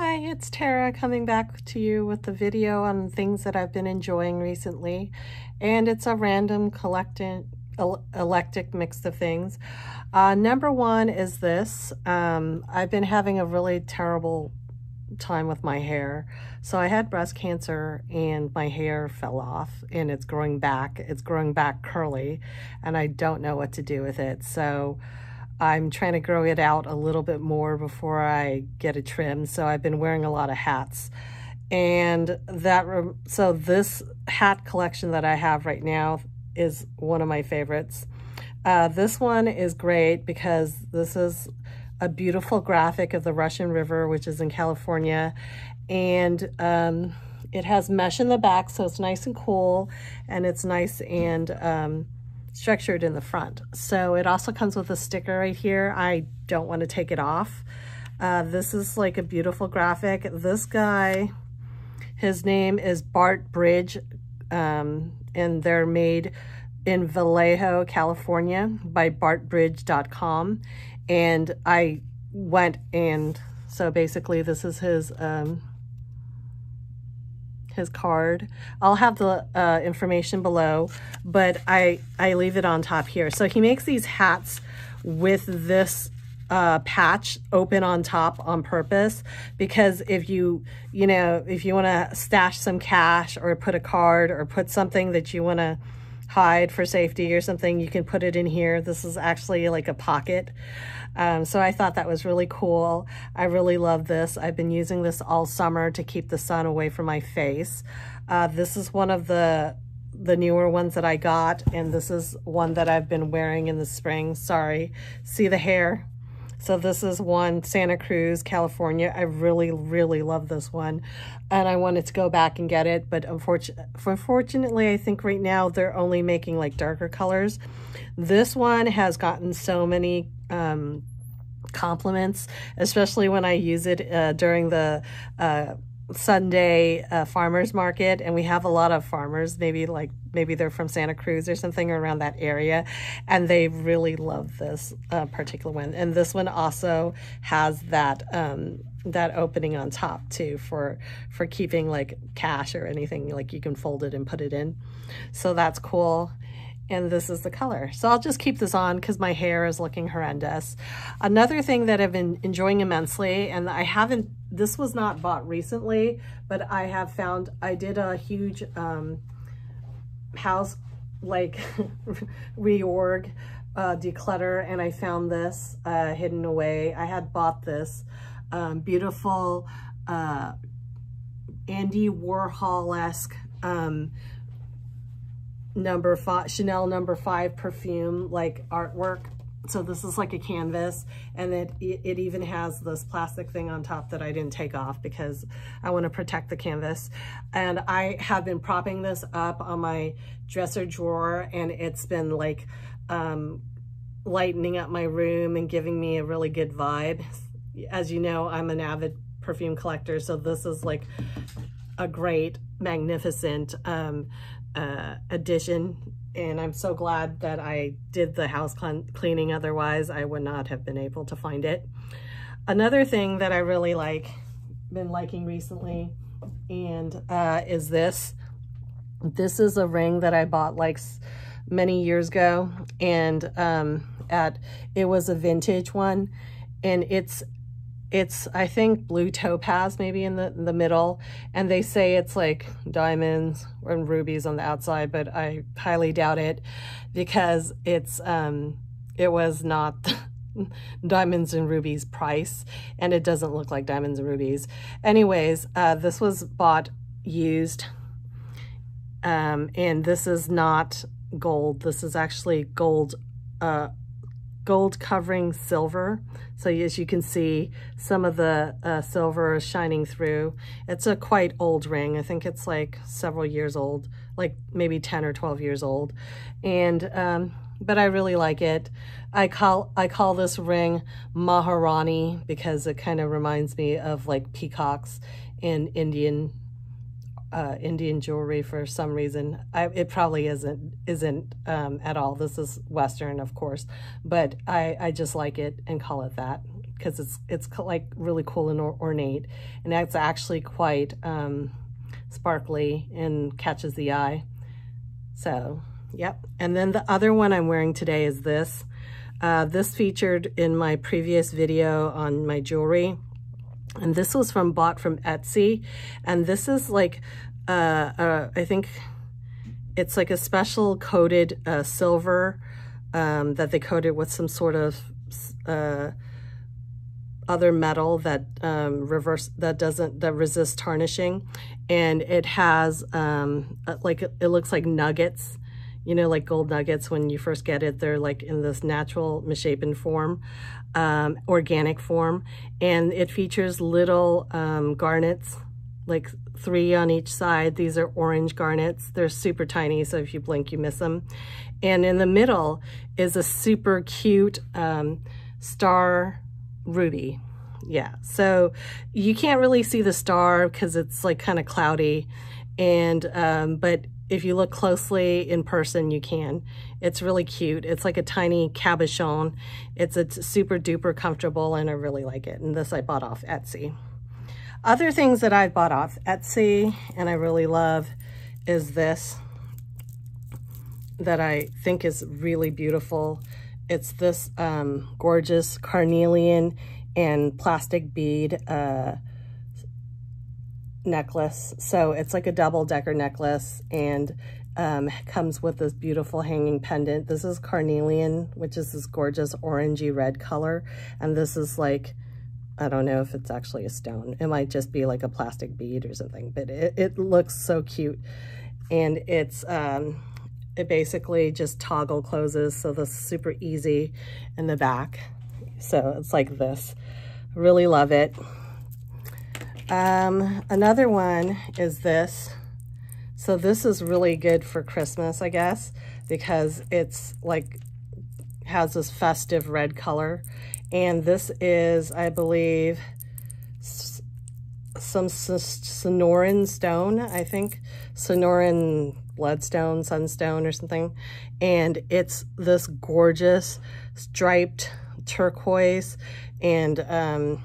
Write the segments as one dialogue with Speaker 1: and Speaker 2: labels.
Speaker 1: Hi, it's Tara coming back to you with the video on things that I've been enjoying recently. And it's a random eclectic mix of things. Number one is this. I've been having a really terrible time with my hair. So I had breast cancer and my hair fell off and it's growing back. It's growing back curly and I don't know what to do with it. So I'm trying to grow it out a little bit more before I get a trim. So I've been wearing a lot of hats. And so this hat collection that I have right now is one of my favorites. This one is great because this is a beautiful graphic of the Russian River, which is in California. And it has mesh in the back, so it's nice and cool, and it's nice and structured in the front. So it also comes with a sticker right here. I don't want to take it off. This is like a beautiful graphic. This guy, his name is Bart Bridge, and they're made in Vallejo, California by bartbridge.com. And I went, and so basically this is his card. I'll have the information below, but I leave it on top here. So he makes these hats with this patch open on top on purpose, because if you want to stash some cash or put a card or put something that you want to hide for safety or something, you can put it in here. This is actually like a pocket. So I thought that was really cool. I really love this. I've been using this all summer to keep the sun away from my face. This is one of the newer ones that I got, and this is one that I've been wearing in the spring. Sorry, see the hair? So this is one, Santa Cruz, California. I really, really love this one. And I wanted to go back and get it, but unfortunately, I think right now they're only making like darker colors. This one has gotten so many compliments, especially when I use it during the Sunday farmers market, and we have a lot of farmers, maybe they're from Santa Cruz or something around that area, and they really love this particular one. And this one also has that that opening on top too for keeping like cash or anything, like you can fold it and put it in. So that's cool. And this is the color. So I'll just keep this on because my hair is looking horrendous. Another thing that I've been enjoying immensely, and this was not bought recently, but I have found, I did a huge house like reorg, declutter, and I found this hidden away. I had bought this beautiful Andy Warhol-esque Chanel No. 5 perfume like artwork. So this is like a canvas, and it even has this plastic thing on top that I didn't take off because I want to protect the canvas. And I have been propping this up on my dresser drawer, and it's been like lightening up my room and giving me a really good vibe. As you know, I'm an avid perfume collector, so this is like a great, magnificent addition, and I'm so glad that I did the house cleaning. Otherwise I would not have been able to find it. Another thing that I really been liking recently, and is this. This is a ring that I bought like many years ago, and it was a vintage one, and it's I think blue topaz maybe in the middle, and they say it's like diamonds and rubies on the outside, but I highly doubt it because it was not diamonds and rubies price, and it doesn't look like diamonds and rubies. Anyways, this was bought used, and this is not gold. This is actually gold covering silver. So as you can see, some of the silver is shining through. It's a quite old ring. I think it's like several years old, like maybe 10 or 12 years old. And but I really like it. I call this ring Maharani because it kind of reminds me of like peacocks in Indian jewelry for some reason. It probably isn't at all. This is Western, of course, but I just like it and call it that. because it's like really cool and ornate, and it's actually quite sparkly and catches the eye. So, yep. And then the other one I'm wearing today is this. This featured in my previous video on my jewelry, and this was bought from Etsy, and this is like I think it's like a special coated silver that they coated with some sort of other metal that resists tarnishing, and it has like, it looks like nuggets, you know, like gold nuggets. When you first get it, they're like in this natural misshapen form, organic form, and it features little garnets, like 3 on each side. These are orange garnets. They're super tiny, so if you blink, you miss them. And in the middle is a super cute star ruby. Yeah, so you can't really see the star because it's like kind of cloudy, and but if you look closely in person, you can. It's really cute. It's like a tiny cabochon. It's super duper comfortable, and I really like it. And this I bought off Etsy. Other things that I bought off Etsy and I really love is this, that I think is really beautiful. It's this gorgeous carnelian and plastic bead necklace. So it's like a double-decker necklace, and comes with this beautiful hanging pendant. This is carnelian, which is this gorgeous orangey red color, and this is like, I don't know if it's actually a stone. It might just be like a plastic bead or something, but it looks so cute. And it's it basically just toggle closes, so this is super easy in the back. So it's like this. Really love it. Another one is this. So this is really good for Christmas, I guess, because it's like, has this festive red color. And this is, I believe, some Sonoran stone, I think. Sonoran bloodstone, sunstone or something. And it's this gorgeous striped turquoise and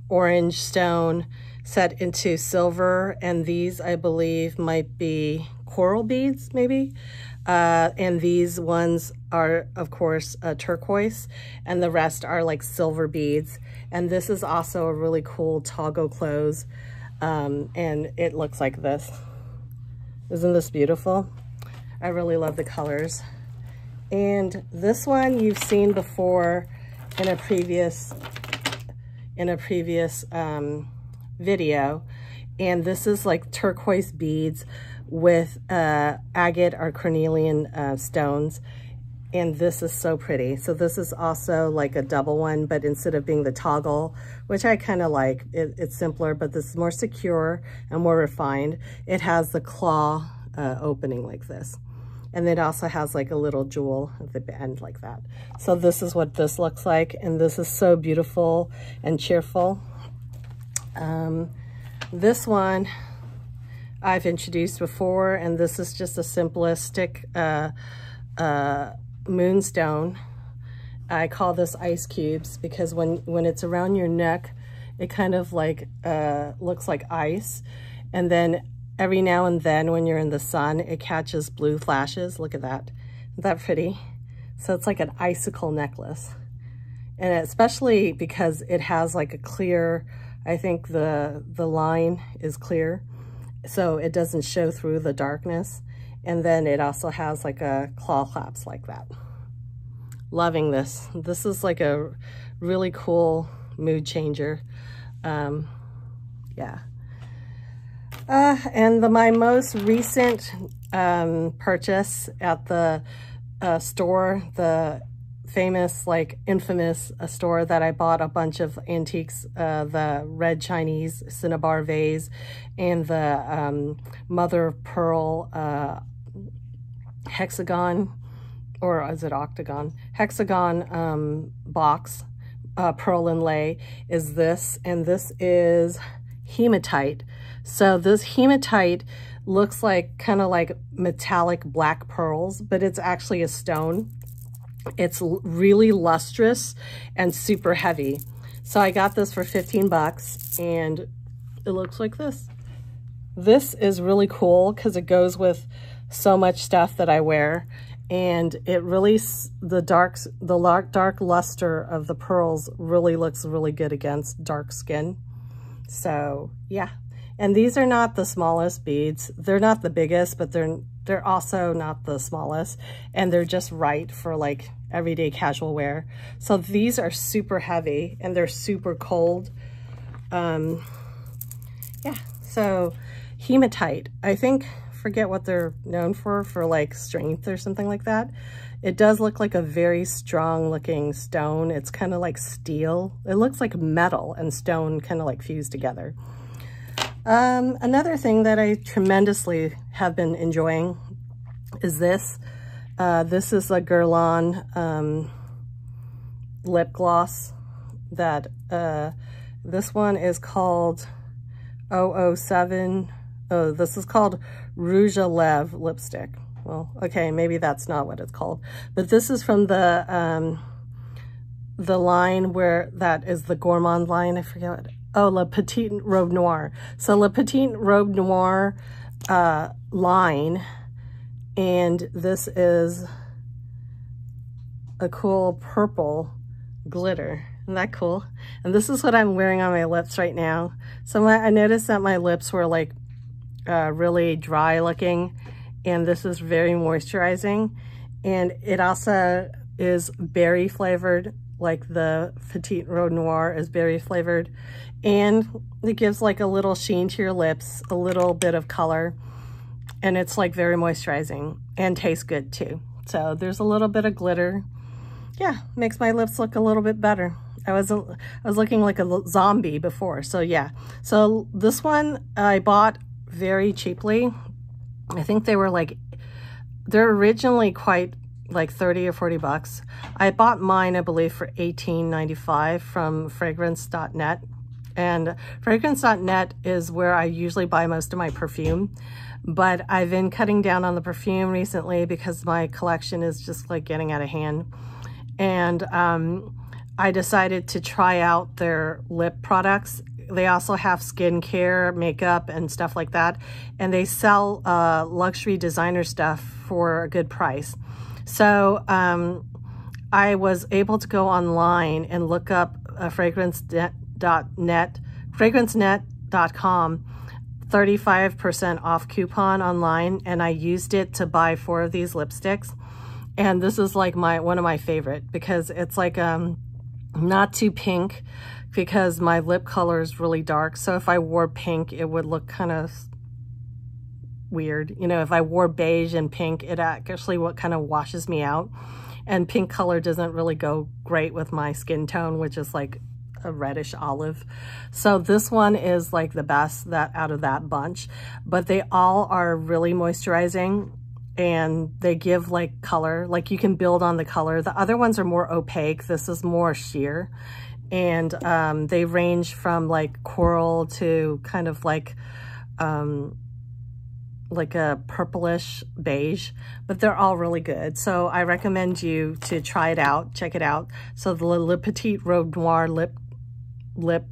Speaker 1: orange stone set into silver. And these, I believe, might be coral beads, maybe. And these ones are, of course, turquoise, and the rest are like silver beads. And this is also a really cool toggle close, and it looks like this. Isn't this beautiful? I really love the colors. And this one you've seen before in a previous video, and this is like turquoise beads with agate or carnelian stones, and this is so pretty. So this is also like a double one, but instead of being the toggle, which I kind of like, it's simpler, but this is more secure and more refined. It has the claw opening like this, and it also has like a little jewel at the end like that. So this is what this looks like, and this is so beautiful and cheerful. This one I've introduced before, and this is just a simplistic moonstone. I call this ice cubes because when it's around your neck, it kind of like looks like ice, and then every now and then when you're in the sun, it catches blue flashes. Look at that. Isn't that pretty? So it's like an icicle necklace, and especially because it has like a clear, I think the line is clear, so it doesn't show through the darkness. And then it also has like a claw clasp like that. Loving this. This is like a really cool mood changer. Yeah. And my most recent purchase at the store, the famous, like infamous store that I bought a bunch of antiques, the red Chinese cinnabar vase and the mother of pearl hexagon, or is it octagon? Hexagon box, pearl inlay is this, and this is hematite. So this hematite looks like kind of like metallic black pearls, but it's actually a stone. It's really lustrous and super heavy. So I got this for 15 bucks and it looks like this. This is really cool because it goes with so much stuff that I wear, and it really, the dark luster of the pearls really looks really good against dark skin. So yeah, and these are not the smallest beads. They're not the biggest, but they're also not the smallest, and they're just right for like everyday casual wear. So these are super heavy and they're super cold. Yeah, so Hematite, I forget what they're known for like strength or something like that. It does look like a very strong looking stone. It's kind of like steel. It looks like metal and stone kind of like fused together. Another thing that I tremendously have been enjoying is this. This is a Guerlain lip gloss that this one is called 007. Oh, this is called Rouge à Lèvres lipstick. Well, okay, maybe that's not what it's called, but this is from the line where that is the gourmand line. I forget what. Oh, La Petite Robe Noire. So La Petite Robe Noire line, and this is a cool purple glitter. Isn't that cool? And this is what I'm wearing on my lips right now. So I noticed that my lips were like really dry looking, and this is very moisturizing, and it also is berry flavored, like the Petite Robe Noire is berry flavored, and it gives like a little sheen to your lips, a little bit of color, and it's like very moisturizing and tastes good too. So there's a little bit of glitter. Yeah, makes my lips look a little bit better. I was looking like a zombie before. So yeah, so this one I bought very cheaply. I think they were like, they're originally quite like 30 or 40 bucks. I bought mine, I believe, for $18.95 from fragrance.net. And fragrance.net is where I usually buy most of my perfume. But I've been cutting down on the perfume recently because my collection is just like getting out of hand. And I decided to try out their lip products. They also have skincare, makeup, and stuff like that. And they sell luxury designer stuff for a good price. So I was able to go online and look up fragrancenet.com 35% off coupon online, and I used it to buy 4 of these lipsticks. And this is like one of my favorite because it's like not too pink, because my lip color is really dark. So if I wore pink, it would look kind of weird. You know, if I wore beige and pink, it actually what kind of washes me out. And pink color doesn't really go great with my skin tone, which is like a reddish olive. So this one is like the best out of that bunch, but they all are really moisturizing and they give like color, like you can build on the color. The other ones are more opaque. This is more sheer. And they range from like coral to kind of like a purplish beige, but they're all really good. So I recommend you to try it out, check it out. So the Le Petite Robe Noire lip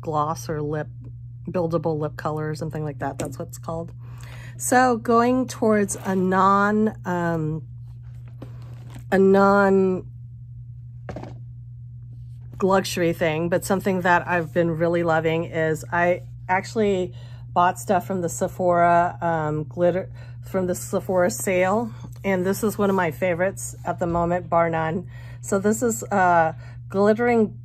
Speaker 1: gloss or buildable lip color or something like that. That's what it's called. So going towards a non luxury thing, but something that I've been really loving is I actually bought stuff from the Sephora glitter, from the Sephora sale, and this is one of my favorites at the moment, bar none. So this is glittering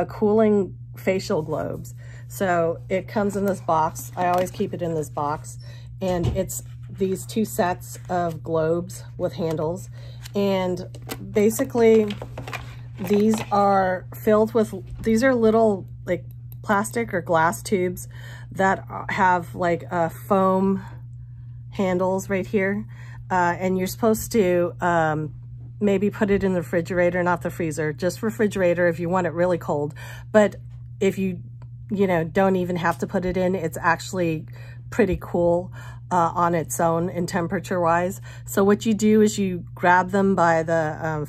Speaker 1: cooling facial globes. So it comes in this box. I always keep it in this box, and it's these 2 sets of globes with handles, and basically these are filled with, these are little like plastic or glass tubes that have like foam handles right here. And you're supposed to maybe put it in the refrigerator, not the freezer, just refrigerator if you want it really cold. But if you don't even have to put it in, it's actually pretty cool on its own in temperature wise. So what you do is you grab them by the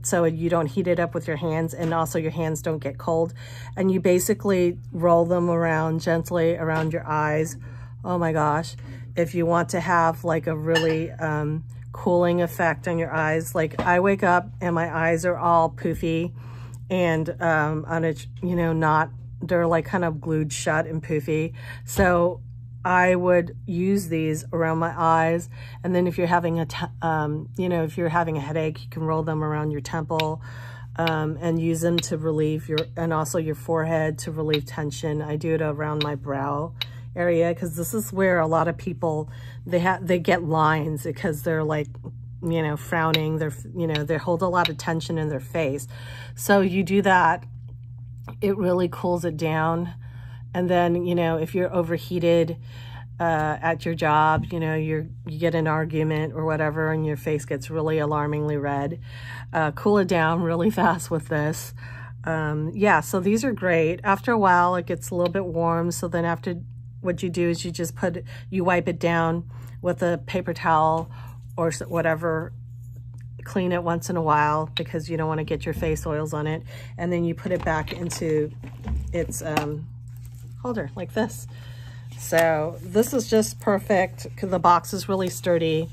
Speaker 1: so you don't heat it up with your hands, and also your hands don't get cold. And you basically roll them around gently around your eyes. Oh my gosh. If you want to have like a really cooling effect on your eyes, like I wake up and my eyes are all poofy and you know, they're like kind of glued shut and poofy. So I would use these around my eyes. And then if you're having you know, if you're having a headache, you can roll them around your temple and use them to relieve and also your forehead to relieve tension. I do it around my brow area because this is where a lot of people, they get lines because they're like, you know, frowning, you know, they hold a lot of tension in their face. So you do that, it really cools it down. And then, you know, if you're overheated at your job, you know, you get an argument or whatever and your face gets really alarmingly red, cool it down really fast with this. Yeah, so these are great. After a while, it gets a little bit warm. So then after, what you do is you just you wipe it down with a paper towel or whatever, clean it once in a while because you don't want to get your face oils on it. And then you put it back into its holder like this. So this is just perfect because the box is really sturdy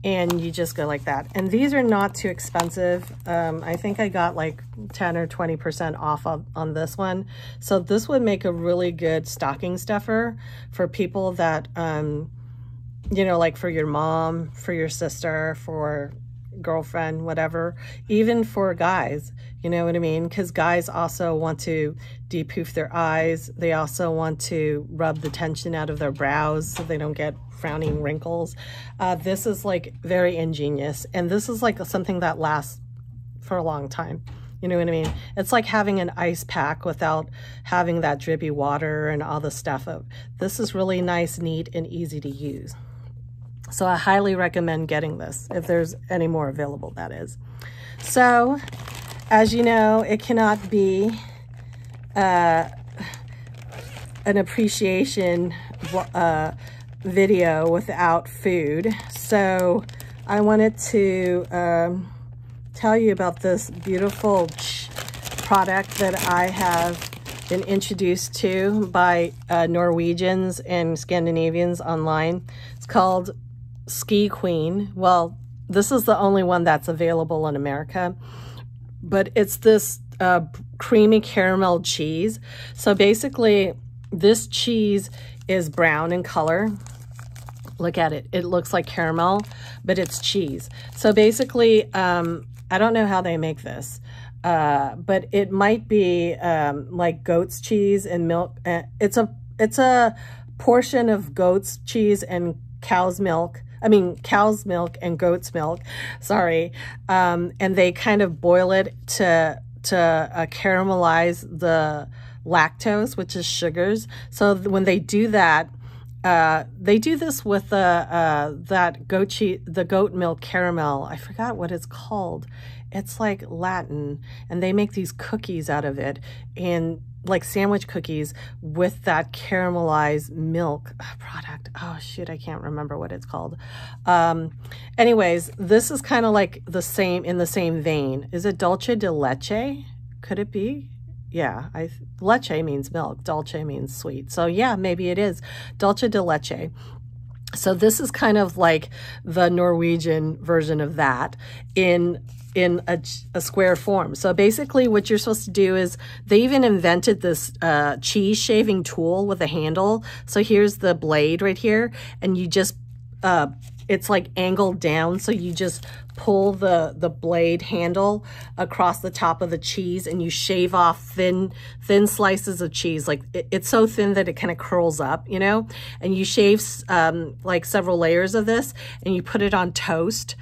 Speaker 1: and you just go like that. And these are not too expensive. I think I got like 10 or 20% off on this one. So this would make a really good stocking stuffer for people that, you know, like for your mom, for your sister, for girlfriend, whatever, even for guys, you know what I mean? Because guys also want to depuff their eyes. They also want to rub the tension out of their brows so they don't get frowning wrinkles. This is like very ingenious, and this is like something that lasts for a long time. You know what I mean? It's like having an ice pack without having that drippy water and all the stuff. This is really nice, neat, and easy to use. So I highly recommend getting this, if there's any more available, that is. So, as you know, it cannot be an appreciation video without food. So I wanted to tell you about this beautiful product that I have been introduced to by Norwegians and Scandinavians online. It's called Ski Queen. Well, this is the only one that's available in America, but it's this creamy caramel cheese. So basically this cheese is brown in color. Look at it. It looks like caramel, but it's cheese. So basically, I don't know how they make this, but it might be like goat's cheese and milk. It's a portion of goat's cheese and cow's milk and goat's milk, sorry. And they kind of boil it to caramelize the lactose, which is sugars. So when they do that, they do this with that the goat milk caramel. I forgot what it's called. It's like Latin, and they make these cookies out of it, and like sandwich cookies with that caramelized milk product. Oh shoot, I can't remember what it's called. Anyways, this is kind of like in the same vein. Is it dulce de leche? Could it be? Yeah, leche means milk, dulce means sweet. So yeah, maybe it is dulce de leche. So this is kind of like the Norwegian version of that in a square form. So basically what you're supposed to do is, they even invented this cheese shaving tool with a handle. So here's the blade right here, and you just, it's like angled down. So you just pull the blade handle across the top of the cheese, and you shave off thin slices of cheese. Like it's so thin that it kind of curls up, you know, and you shave like several layers of this, and you put it on toast.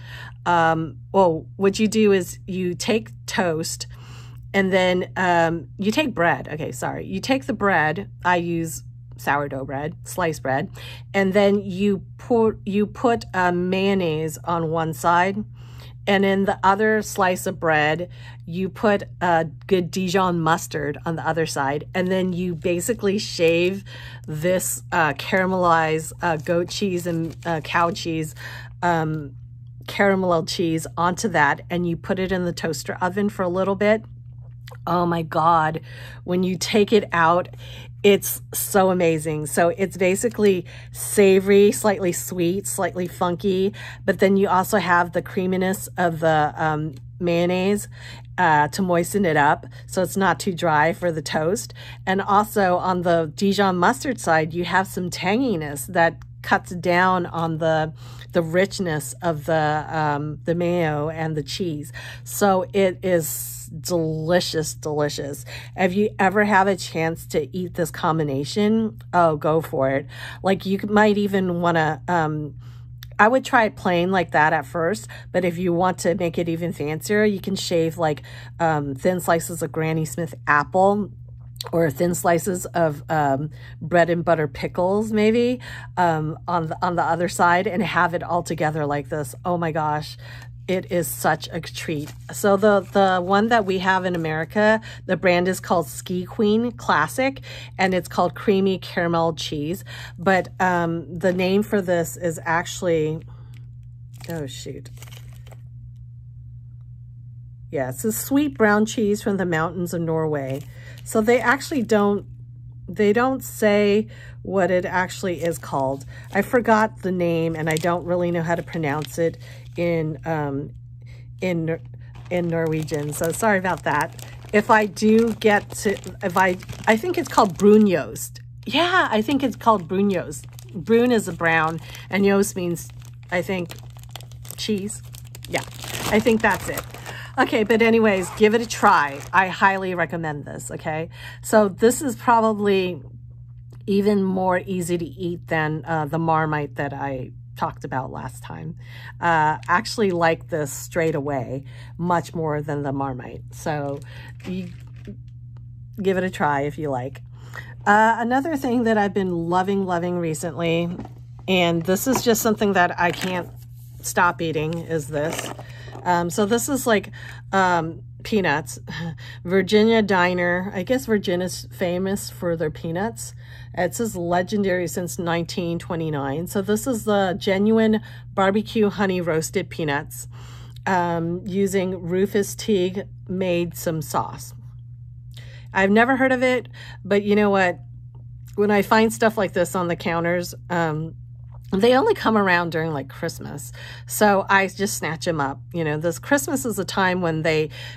Speaker 1: Well, what you do is you take toast, and then you take bread. Okay, sorry. You take the bread. I use sourdough bread, sliced bread, and then you put mayonnaise on one side, and in the other slice of bread, you put good Dijon mustard on the other side, and then you basically shave this caramelized goat cheese and cow cheese caramelized cheese onto that, and you put it in the toaster oven for a little bit. Oh my God, when you take it out, it's so amazing. So it's basically savory, slightly sweet, slightly funky, but then you also have the creaminess of the mayonnaise to moisten it up so it's not too dry for the toast. And also on the Dijon mustard side, you have some tanginess that cuts down on the richness of the mayo and the cheese. So it is delicious, delicious. If you ever have a chance to eat this combination, oh, go for it. Like, you might even want to, I would try it plain like that at first, but if you want to make it even fancier, you can shave like thin slices of Granny Smith apple, or thin slices of bread and butter pickles, maybe on the other side, and have it all together like this. Oh my gosh, it is such a treat. So the one that we have in America, the brand is called Ski Queen Classic, and it's called Creamy Caramel Cheese. But the name for this is actually, oh shoot. Yeah, it's a sweet brown cheese from the mountains of Norway. So they actually don't say what it actually is called. I forgot the name, and I don't really know how to pronounce it in Norwegian. So sorry about that. If I do get to, I think it's called brunost. Yeah, I think it's called brunost. Brun is a brown, and yost means, I think, cheese. Yeah, I think that's it. Okay, but anyways, give it a try. I highly recommend this, okay? So this is probably even more easy to eat than the Marmite that I talked about last time. Actually like this straight away much more than the Marmite. So you give it a try if you like. Another thing that I've been loving recently, and this is just something that I can't stop eating, is this. So this is like peanuts. Virginia Diner. I guess Virginia's famous for their peanuts. It says legendary since 1929. So this is the genuine barbecue honey roasted peanuts using Rufus Teague made some sauce. I've never heard of it, but you know what? When I find stuff like this on the counters, they only come around during like Christmas. So I just snatch them up. You know, this Christmas is a time when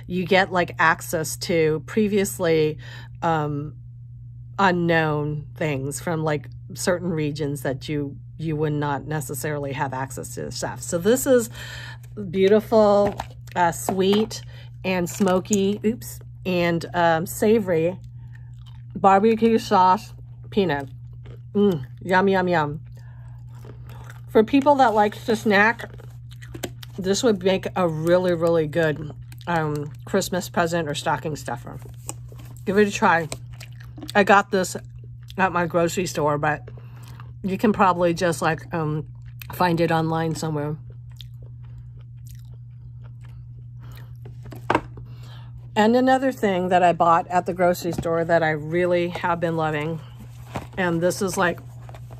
Speaker 1: you get like access to previously unknown things from like certain regions that you would not necessarily have access to stuff. So this is beautiful, sweet and smoky, and savory barbecue sauce peanut. Yum, yum, yum. For people that like to snack, this would make a really, really good Christmas present or stocking stuffer. Give it a try. I got this at my grocery store, but you can probably just like find it online somewhere. And another thing that I bought at the grocery store that I really have been loving, and this is like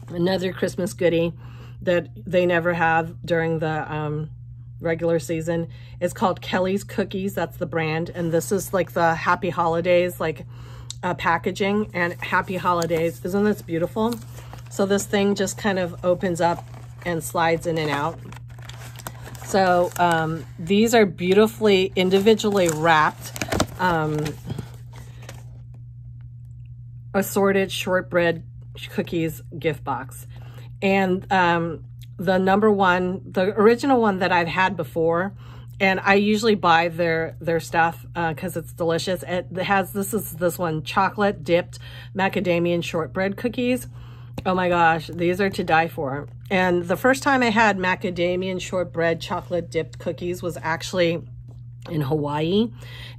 Speaker 1: another Christmas goodie that they never have during the regular season. It's called Kelly's Cookies. That's the brand. And this is like the Happy Holidays, like packaging, and Happy Holidays. Isn't this beautiful? So this thing just kind of opens up and slides in and out. So these are beautifully individually wrapped assorted shortbread cookies gift box. And the original one that I've had before, and I usually buy their stuff because it's delicious. It has, this one, chocolate dipped macadamia shortbread cookies. Oh my gosh, these are to die for. And the first time I had macadamia shortbread chocolate dipped cookies was actually in Hawaii,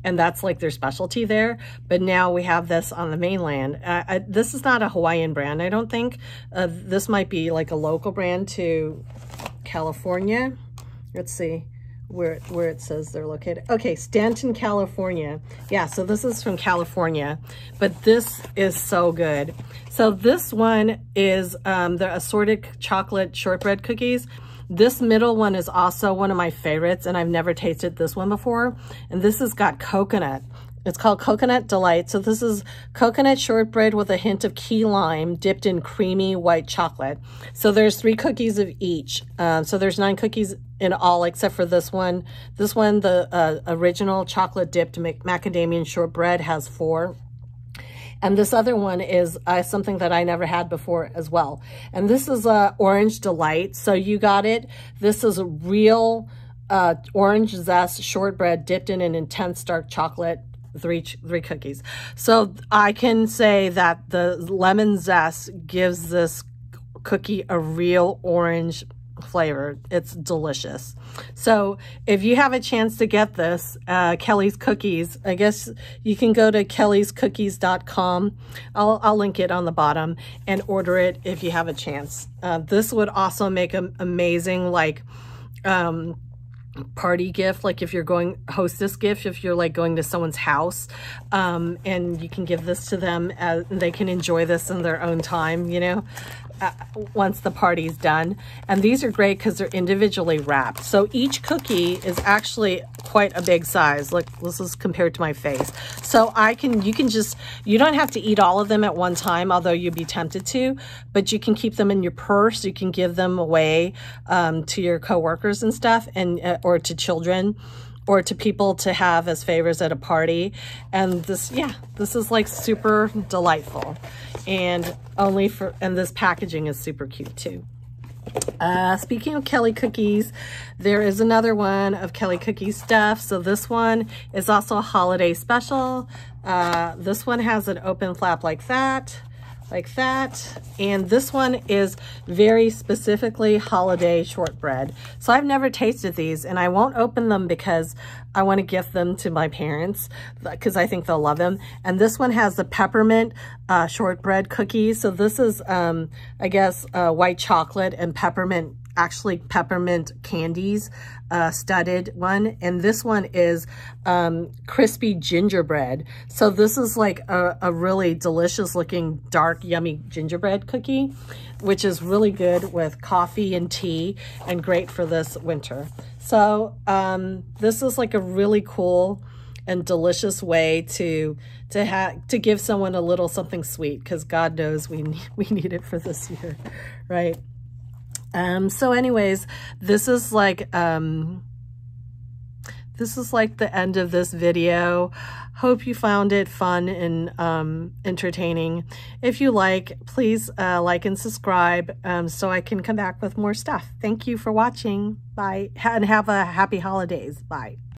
Speaker 1: and that's like their specialty there. But now we have this on the mainland. This is not a Hawaiian brand, I don't think. This might be like a local brand to California. Let's see where it says they're located. Okay, Stanton, California. Yeah, so this is from California, but this is so good. So this one is the assorted chocolate shortbread cookies. This middle one is also one of my favorites, and I've never tasted this one before. And this has got coconut. It's called Coconut Delight. So this is coconut shortbread with a hint of key lime dipped in creamy white chocolate. So there's 3 cookies of each. So there's 9 cookies in all except for this one. This one, the original chocolate dipped macadamia shortbread, has 4. And this other one is something that I never had before as well. And this is Orange Delight. So you got it. This is a real orange zest shortbread dipped in an intense dark chocolate. 3 cookies. So I can say that the lemon zest gives this cookie a real orange flavor. It's delicious. So if you have a chance to get this, Kelly's Cookies, I guess you can go to kellyscookies.com. I'll link it on the bottom and order it if you have a chance. This would also make an amazing, like, party gift, like if you're going hostess gift, if you're like going to someone's house, and you can give this to them and they can enjoy this in their own time, you know, once the party's done. And these are great because they're individually wrapped. So each cookie is actually quite a big size. Like, this is compared to my face. So you don't have to eat all of them at one time, although you'd be tempted to, but you can keep them in your purse. You can give them away to your coworkers and stuff, and or to children, or to people to have as favors at a party. And this is like super delightful. And this packaging is super cute too. Speaking of Kelly Cookies, there is another one of Kelly Cookies stuff. So this one is also a holiday special. This one has an open flap like that. And this one is very specifically holiday shortbread. So I've never tasted these, and I won't open them because I want to gift them to my parents because I think they'll love them. And this one has the peppermint shortbread cookies. So this is, I guess, white chocolate and peppermint, actually peppermint candies, studded one. And this one is crispy gingerbread. So this is like a really delicious looking dark yummy gingerbread cookie, which is really good with coffee and tea and great for this winter. So this is like a really cool and delicious way to give someone a little something sweet, because God knows we need it for this year, right? So anyways, this is like the end of this video. Hope you found it fun and entertaining. If you like, please like and subscribe so I can come back with more stuff. Thank you for watching. Bye, and have a happy holidays. Bye.